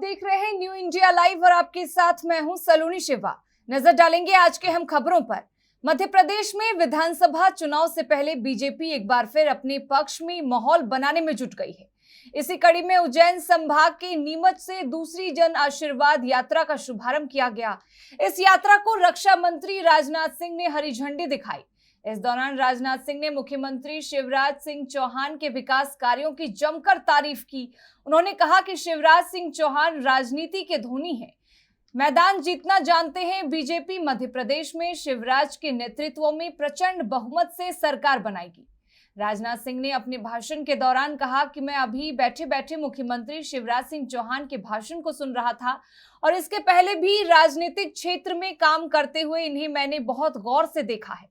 देख रहे हैं न्यू इंडिया लाइव और आपके साथ मैं हूं सलोनी शिवा। नजर डालेंगे आज के हम खबरों पर। मध्य प्रदेश में विधानसभा चुनाव से पहले बीजेपी एक बार फिर अपने पक्ष में माहौल बनाने में जुट गई है। इसी कड़ी में उज्जैन संभाग के नीमच से दूसरी जन आशीर्वाद यात्रा का शुभारंभ किया गया। इस यात्रा को रक्षा मंत्री राजनाथ सिंह ने हरी झंडी दिखाई। इस दौरान राजनाथ सिंह ने मुख्यमंत्री शिवराज सिंह चौहान के विकास कार्यों की जमकर तारीफ की। उन्होंने कहा कि शिवराज सिंह चौहान राजनीति के धोनी हैं, मैदान जीतना जानते हैं। बीजेपी मध्य प्रदेश में शिवराज के नेतृत्व में प्रचंड बहुमत से सरकार बनाएगी। राजनाथ सिंह ने अपने भाषण के दौरान कहा कि मैं अभी बैठे बैठे मुख्यमंत्री शिवराज सिंह चौहान के भाषण को सुन रहा था और इसके पहले भी राजनीतिक क्षेत्र में काम करते हुए इन्हें मैंने बहुत गौर से देखा है।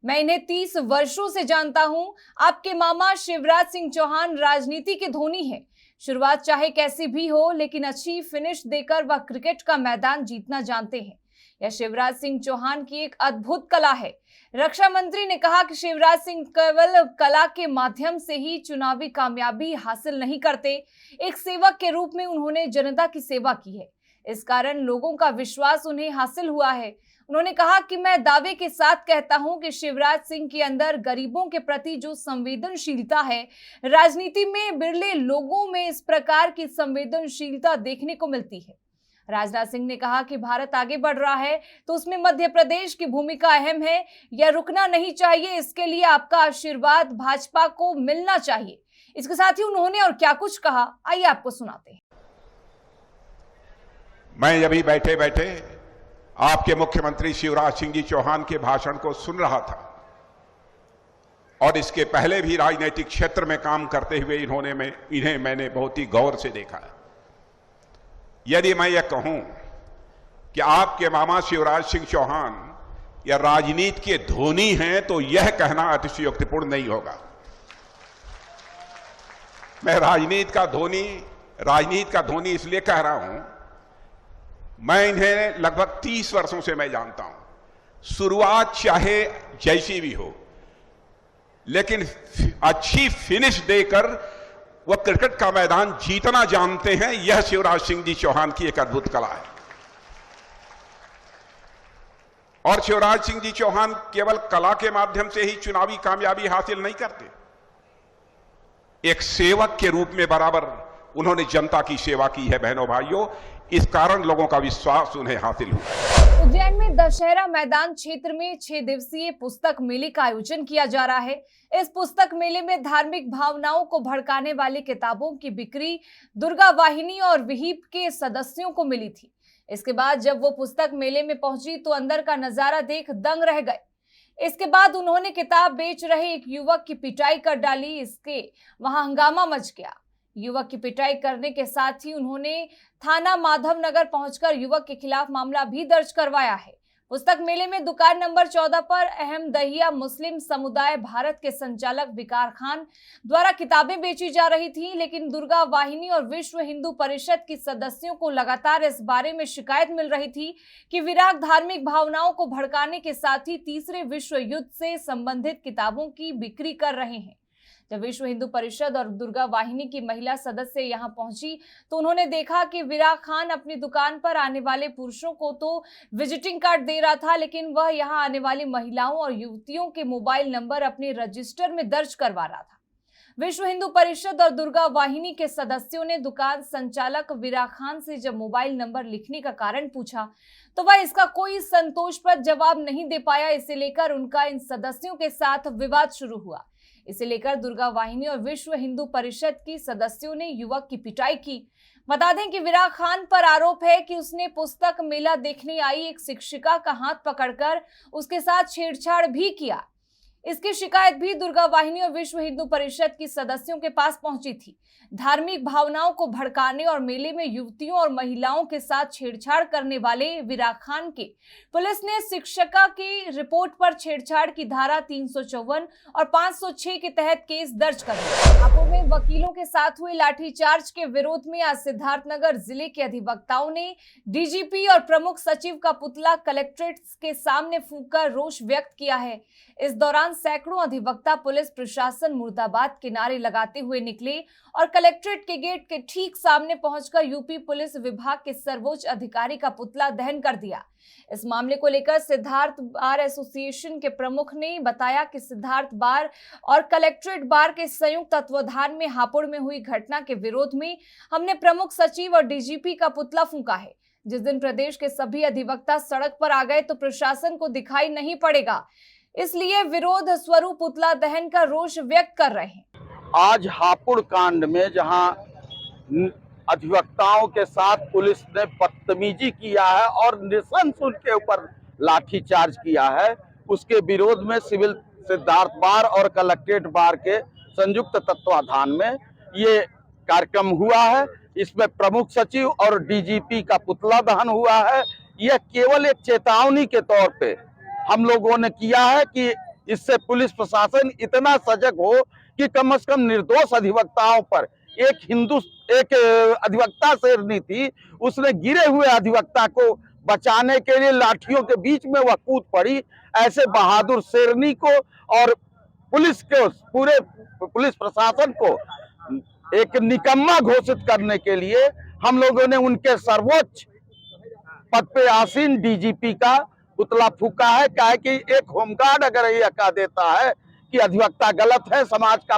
मैं इन्हें 30 वर्षों से जानता हूं। आपके मामा शिवराज सिंह चौहान राजनीति के धोनी हैं। शुरुआत चाहे कैसी भी हो, लेकिन अच्छी फिनिश देकर वह क्रिकेट का मैदान जीतना जानते हैं। यह शिवराज सिंह चौहान की एक अद्भुत कला है। रक्षा मंत्री ने कहा कि शिवराज सिंह केवल कला के माध्यम से ही चुनावी कामयाबी हासिल नहीं करते, एक सेवक के रूप में उन्होंने जनता की सेवा की है। इस कारण लोगों का विश्वास उन्हें हासिल हुआ है। उन्होंने कहा कि मैं दावे के साथ कहता हूं कि शिवराज सिंह के अंदर गरीबों के प्रति जो संवेदनशीलता है, राजनीति में बिरले लोगों में इस प्रकार की संवेदनशीलता देखने को मिलती है। राजनाथ सिंह ने कहा कि भारत आगे बढ़ रहा है तो उसमें मध्य प्रदेश की भूमिका अहम है। यह रुकना नहीं चाहिए, इसके लिए आपका आशीर्वाद भाजपा को मिलना चाहिए। इसके साथ ही उन्होंने और क्या कुछ कहा, आइए आपको सुनाते हैं। मैं अभी बैठे बैठे आपके मुख्यमंत्री शिवराज सिंह जी चौहान के भाषण को सुन रहा था और इसके पहले भी राजनीतिक क्षेत्र में काम करते हुए इन्हें मैंने बहुत ही गौर से देखा। यदि मैं यह कहूं कि आपके मामा शिवराज सिंह चौहान या राजनीति के धोनी हैं तो यह कहना अतिशयोक्तिपूर्ण नहीं होगा। मैं राजनीति का धोनी इसलिए कह रहा हूं, मैं इन्हें लगभग 30 वर्षों से मैं जानता हूं। शुरुआत चाहे जैसी भी हो, लेकिन अच्छी फिनिश देकर वह क्रिकेट का मैदान जीतना जानते हैं। यह शिवराज सिंह जी चौहान की एक अद्भुत कला है। और शिवराज सिंह जी चौहान केवल कला के माध्यम से ही चुनावी कामयाबी हासिल नहीं करते, एक सेवक के रूप में बराबर उन्होंने जनता की सेवा की है। बहनों भाइयों, इस कारण लोगों का विश्वास उन्हें हासिल हुआ। उज्जैन में दशहरा मैदान क्षेत्र में 6 दिवसीय पुस्तक मेले का आयोजन किया जा रहा है। इस पुस्तक मेले में धार्मिक भावनाओं को भड़काने वाली किताबों की बिक्री दुर्गा वाहिनी और विहिप के सदस्यों को मिली थी। इसके बाद जब वो पुस्तक मेले में पहुंची तो अंदर का नजारा देख दंग रह गए। इसके बाद उन्होंने किताब बेच रहे एक युवक की पिटाई कर डाली। इसके वहां हंगामा मच गया। युवक की पिटाई करने के साथ ही उन्होंने थाना माधवनगर पहुंचकर युवक के खिलाफ मामला भी दर्ज करवाया है। पुस्तक मेले में दुकान नंबर 14 पर अहमदहिया मुस्लिम समुदाय भारत के संचालक विकार खान द्वारा किताबें बेची जा रही थी, लेकिन दुर्गा वाहिनी और विश्व हिंदू परिषद की सदस्यों को लगातार इस बारे में शिकायत मिल रही थी कि विराग धार्मिक भावनाओं को भड़काने के साथ ही तीसरे विश्व युद्ध से संबंधित किताबों की बिक्री कर रहे हैं। जब विश्व हिंदू परिषद और दुर्गा वाहिनी की महिला सदस्य यहां पहुंची तो उन्होंने देखा कि विराग खान अपनी दुकान पर आने वाले पुरुषों को तो विजिटिंग कार्ड दे रहा था, लेकिन वह यहां आने वाली महिलाओं और युवतियों के मोबाइल नंबर अपने रजिस्टर में दर्ज करवा रहा था। विश्व हिंदू परिषद और दुर्गा वाहिनी के सदस्यों ने दुकान संचालक विराग खान से जब मोबाइल नंबर लिखने का कारण पूछा तो वह इसका कोई संतोषप्रद जवाब नहीं दे पाया। इसे लेकर उनका इन सदस्यों के साथ विवाद शुरू हुआ। इसे लेकर दुर्गा वाहिनी और विश्व हिंदू परिषद की सदस्यों ने युवक की पिटाई की। बता दें कि विराग खान पर आरोप है कि उसने पुस्तक मेला देखने आई एक शिक्षिका का हाथ पकड़कर उसके साथ छेड़छाड़ भी किया। इसकी शिकायत भी दुर्गा वाहिनी और विश्व हिंदू परिषद की सदस्यों के पास पहुंची थी। धार्मिक भावनाओं को भड़काने और मेले में युवतियों और महिलाओं के साथ छेड़छाड़ करने वाले विराग खान के पुलिस ने शिक्षिका की रिपोर्ट पर छेड़छाड़ की धारा 354 और 506 के तहत केस दर्ज कर दिया। हापुड़ में वकीलों के साथ हुए लाठीचार्ज के विरोध में आज सिद्धार्थनगर जिले के अधिवक्ताओं ने डीजीपी और प्रमुख सचिव का पुतला कलेक्ट्रेट के सामने फूंककर रोष व्यक्त किया है। इस दौरान सैकड़ों अधिवक्ता पुलिस प्रशासन मुर्दाबाद के नारे लगाते हुए निकले और कलेक्ट्रेट के गेट के ठीक सामने पहुंचकर यूपी पुलिस विभाग के सर्वोच्च अधिकारी का पुतला दहन कर दिया। इस मामले को लेकर सिद्धार्थ बार एसोसिएशन के प्रमुख ने बताया कि सिद्धार्थ बार और कलेक्ट्रेट बार के संयुक्त तत्वाधान में हापुड़ में हुई घटना के विरोध में हमने प्रमुख सचिव और डीजीपी का पुतला फूंका है। जिस दिन प्रदेश के सभी अधिवक्ता सड़क पर आ गए तो प्रशासन को दिखाई नहीं पड़ेगा, इसलिए विरोध स्वरूप पुतला दहन का रोष व्यक्त कर रहे हैं। आज हापुड़ कांड में जहां अधिवक्ताओं के साथ पुलिस ने बदतमीजी किया है और निशंस उनके ऊपर लाठीचार्ज किया है, उसके विरोध में सिविल सिद्धार्थ बार और कलेक्ट्रेट बार के संयुक्त तत्वाधान में ये कार्यक्रम हुआ है। इसमें प्रमुख सचिव और डीजीपी का पुतला दहन हुआ है। यह केवल एक चेतावनी के तौर पे हम लोगों ने किया है कि इससे पुलिस प्रशासन इतना सजग हो कि कम से कम निर्दोष अधिवक्ताओं पर एक अधिवक्ता शेरनी थी, उसने गिरे हुए अधिवक्ता को बचाने के लिए लाठियों के बीच में वह कूद पड़ी। ऐसे बहादुर शेरनी को और पुलिस को, पूरे पुलिस प्रशासन को एक निकम्मा घोषित करने के लिए हम लोगों ने उनके सर्वोच्च पद पे आसीन डीजीपी का पुतला फूका है। क्या है कि एक होमगार्ड अगर यह कह देता है कि अधिवक्ता गलत है, समाज का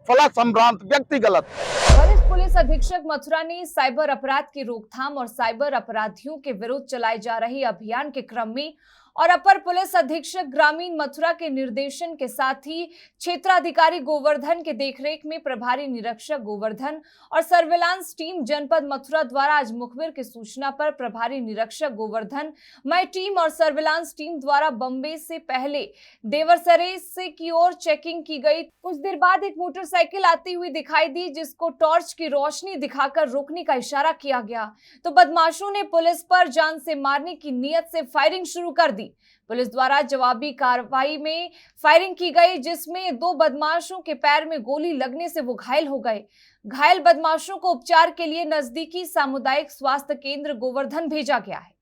फला संभ्रांत व्यक्ति गलत है। वरिष्ठ पुलिस अधीक्षक मथुरा ने साइबर अपराध की रोकथाम और साइबर अपराधियों के विरुद्ध चलाए जा रहे अभियान के क्रम में और अपर पुलिस अधीक्षक ग्रामीण मथुरा के निर्देशन के साथ ही क्षेत्राधिकारी गोवर्धन के देखरेख में प्रभारी निरीक्षक गोवर्धन और सर्विलांस टीम जनपद मथुरा द्वारा आज मुखबिर की सूचना पर प्रभारी निरीक्षक गोवर्धन मई टीम और सर्विलांस टीम द्वारा बम्बे से पहले देवरसरे से की ओर चेकिंग की गई। कुछ देर बाद एक मोटरसाइकिल आती हुई दिखाई दी, जिसको टॉर्च की रोशनी दिखाकर रोकने का इशारा किया गया तो बदमाशों ने पुलिस पर जान से मारने की नीयत से फायरिंग शुरू कर दी। पुलिस द्वारा जवाबी कार्रवाई में फायरिंग की गई, जिसमें 2 बदमाशों के पैर में गोली लगने से वो घायल हो गए। घायल बदमाशों को उपचार के लिए नजदीकी सामुदायिक स्वास्थ्य केंद्र गोवर्धन भेजा गया है।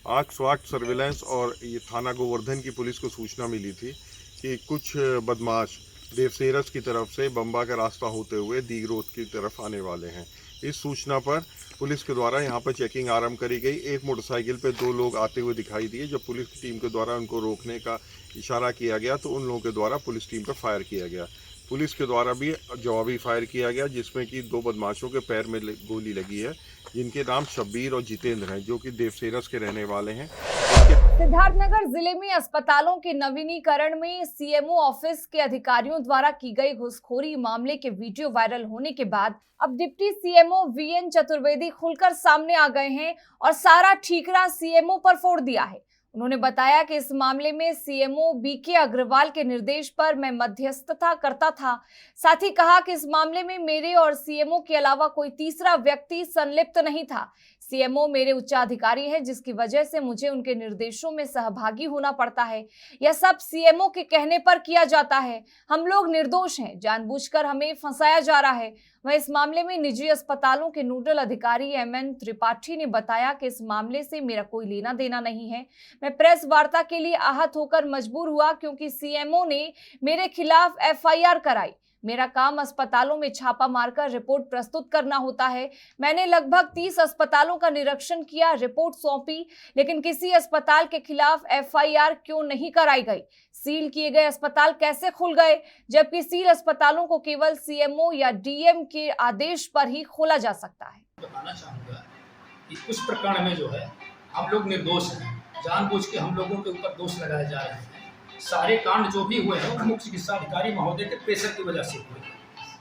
आज स्वाट सर्विलांस और ये थाना गोवर्धन की पुलिस को सूचना मिली थी कि कुछ बदमाश देवसेरस की तरफ से बम्बा का रास्ता होते हुए दीगरोध की तरफ आने वाले हैं। इस सूचना पर पुलिस के द्वारा यहाँ पर चेकिंग आरंभ करी गई। एक मोटरसाइकिल पे 2 लोग आते हुए दिखाई दिए। जब पुलिस की टीम के द्वारा उनको रोकने का इशारा किया गया तो उन लोगों के द्वारा पुलिस टीम पर फायर किया गया। पुलिस के द्वारा भी जवाबी फायर किया गया, जिसमें कि 2 बदमाशों के पैर में गोली लगी है, जिनके नाम शब्बीर और जितेंद्र हैं, जो कि देवसेरस के रहने वाले हैं। सिद्धार्थनगर जिले में अस्पतालों के नवीनीकरण में सीएमओ ऑफिस के अधिकारियों द्वारा की गई घुसखोरी मामले के वीडियो वायरल होने के बाद अब डिप्टी सीएमओ वीएन चतुर्वेदी खुलकर सामने आ गए हैं और सारा ठीकरा सीएमओ पर फोड़ दिया है। उन्होंने बताया कि इस मामले में सीएमओ बीके अग्रवाल के निर्देश पर मैं मध्यस्थता करता था। साथ ही कहा कि इस मामले में मेरे और सीएमओ के अलावा कोई तीसरा व्यक्ति संलिप्त नहीं था। सीएमओ मेरे उच्चाधिकारी हैं, जिसकी वजह से मुझे उनके निर्देशों में सहभागी होना पड़ता है। यह सब सीएमओ के कहने पर किया जाता है। हम लोग निर्दोष हैं, जानबूझकर हमें फंसाया जा रहा है। वह इस मामले में निजी अस्पतालों के नोडल अधिकारी एमएन त्रिपाठी ने बताया कि इस मामले से मेरा कोई लेना देना नहीं है। मैं प्रेस वार्ता के लिए आहत होकर मजबूर हुआ क्योंकि सीएमओ ने मेरे खिलाफ एफआईआर कराई। मेरा काम अस्पतालों में छापा मारकर रिपोर्ट प्रस्तुत करना होता है। मैंने लगभग 30 अस्पतालों का निरीक्षण किया, रिपोर्ट सौंपी, लेकिन किसी अस्पताल के खिलाफ एफआईआर क्यों नहीं कराई गई? सील किए गए अस्पताल कैसे खुल गए, जबकि सील अस्पतालों को केवल सीएमओ या डीएम के आदेश पर ही खोला जा सकता है। बताना चाहूंगा कि उस प्रकरण में जो है हम लोग निर्दोष हैं, जानबूझ के हम लोगों के ऊपर दोष लगाए जा रहे हैं। सारे कांड जो भी हुए हैं मुख्य चिकित्सा अधिकारी महोदय के प्रेशर की वजह से हुए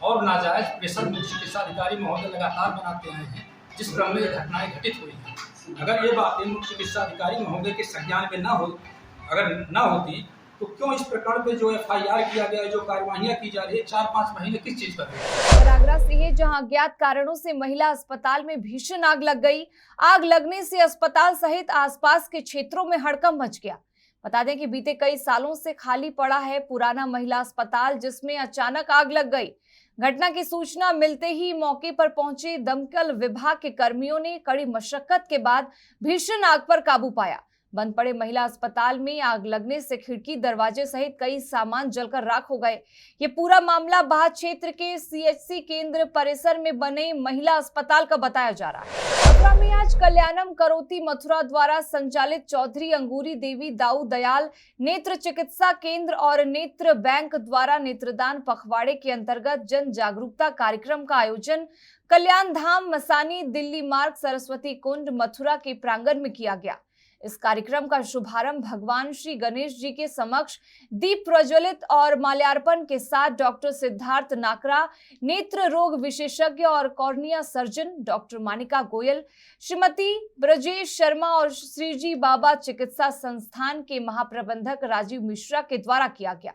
और नाजायज प्रेशर मुख्य चिकित्सा अधिकारी महोदय लगातार बनाते आए हैं, जिस क्रम में घटनाएं घटित हुई हैं। अगर ये बातें मुख्य चिकित्सा अधिकारी महोदय के संज्ञान में अगर न होती तो क्यों इस प्रकरण पे जो एफआईआर किया गया है, जो कार्यवाहियां की जा रही है, 4-5 महीने किस चीज कर रही है? आगरा से है, जहां अज्ञात कारणों से महिला अस्पताल में भीषण आग लग गई। आग लगने से अस्पताल सहित आसपास के क्षेत्रों में हड़कंप मच गया। बता दें कि बीते कई सालों से खाली पड़ा है पुराना महिला अस्पताल, जिसमें अचानक आग लग गई। घटना की सूचना मिलते ही मौके पर पहुंचे दमकल विभाग के कर्मियों ने कड़ी मशक्कत के बाद भीषण आग पर काबू पाया। बंद पड़े महिला अस्पताल में आग लगने से खिड़की दरवाजे सहित कई सामान जलकर राख हो गए। ये पूरा मामला बाह क्षेत्र के सीएचसी केंद्र परिसर में बने महिला अस्पताल का बताया जा रहा है। मथुरा में आज कल्याणम करोति मथुरा द्वारा संचालित चौधरी अंगूरी देवी दाऊ दयाल नेत्र चिकित्सा केंद्र और नेत्र बैंक द्वारा नेत्रदान पखवाड़े के अंतर्गत जन जागरूकता कार्यक्रम का आयोजन कल्याण धाम मसानी दिल्ली मार्ग सरस्वती कुंड मथुरा के प्रांगण में किया गया। इस कार्यक्रम का शुभारंभ भगवान श्री गणेश जी के समक्ष दीप प्रज्वलित और माल्यार्पण के साथ डॉक्टर सिद्धार्थ नाकरा, नेत्र रोग विशेषज्ञ और cornea surgeon doctor Manika Goyal, Shrimati Brajesh Sharma और श्रीजी बाबा चिकित्सा संस्थान के महाप्रबंधक राजीव मिश्रा के द्वारा किया गया।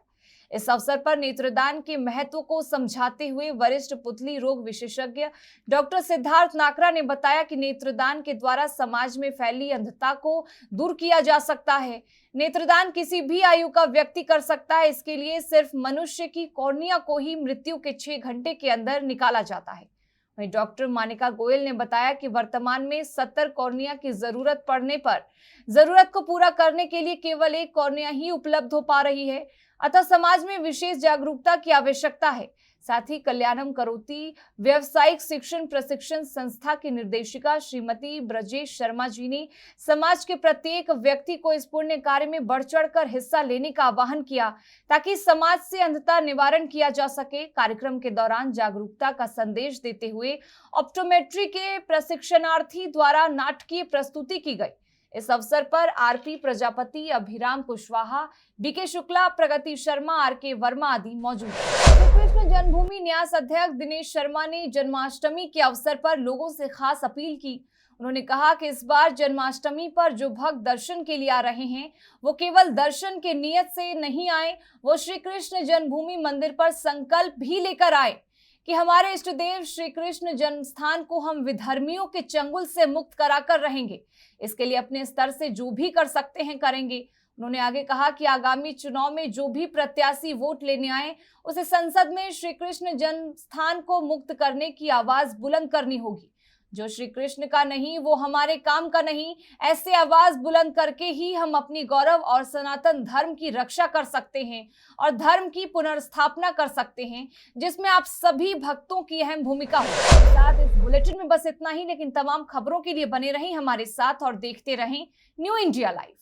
इस अवसर पर नेत्रदान के महत्व को समझाते हुए वरिष्ठ पुतली रोग विशेषज्ञ डॉक्टर सिद्धार्थ नाकरा ने बताया कि नेत्रदान के द्वारा समाज में फैली अंधता को दूर किया जा सकता है। नेत्रदान किसी भी आयु का व्यक्ति कर सकता है। इसके लिए सिर्फ मनुष्य की कॉर्निया को ही मृत्यु के 6 घंटे के अंदर निकाला जाता है। वहीं डॉक्टर मानिका गोयल ने बताया कि वर्तमान में 70 कॉर्निया की जरूरत पड़ने पर जरूरत को पूरा करने के लिए केवल 1 कॉर्निया ही उपलब्ध हो पा रही है, अतः समाज में विशेष जागरूकता की आवश्यकता है। साथ ही कल्याणम करोति व्यावसायिक शिक्षण प्रशिक्षण संस्था की निर्देशिका श्रीमती ब्रजेश शर्मा जी ने समाज के प्रत्येक व्यक्ति को इस पुण्य कार्य में बढ़ चढ़कर हिस्सा लेने का आह्वान किया ताकि समाज से अंधता निवारण किया जा सके। कार्यक्रम के दौरान जागरूकता का संदेश देते हुए ऑप्टोमेट्री के प्रशिक्षणार्थी द्वारा नाटकीय प्रस्तुति की गई। इस अवसर पर आरपी प्रजापति, अभिराम कुशवाहा, बीके शुक्ला, प्रगति शर्मा, आरके वर्मा आदि मौजूद हैं। श्री कृष्ण जन्मभूमि न्यास अध्यक्ष दिनेश शर्मा ने जन्माष्टमी के अवसर पर लोगों से खास अपील की। उन्होंने कहा कि इस बार जन्माष्टमी पर जो भक्त दर्शन के लिए आ रहे हैं वो केवल दर्शन के नियत से नहीं आए, वो श्री कृष्ण जन्मभूमि मंदिर पर संकल्प भी लेकर आए कि हमारे इष्ट देव श्री कृष्ण जन्म स्थान को हम विधर्मियों के चंगुल से मुक्त कराकर रहेंगे। इसके लिए अपने स्तर से जो भी कर सकते हैं करेंगे। उन्होंने आगे कहा कि आगामी चुनाव में जो भी प्रत्याशी वोट लेने आए उसे संसद में श्री कृष्ण जन्म स्थान को मुक्त करने की आवाज बुलंद करनी होगी। जो श्री कृष्ण का नहीं वो हमारे काम का नहीं, ऐसे आवाज बुलंद करके ही हम अपनी गौरव और सनातन धर्म की रक्षा कर सकते हैं और धर्म की पुनर्स्थापना कर सकते हैं, जिसमें आप सभी भक्तों की अहम भूमिका हो। साथ इस बुलेटिन में बस इतना ही, लेकिन तमाम खबरों के लिए बने रहें हमारे साथ और देखते रहें न्यू इंडिया लाइव।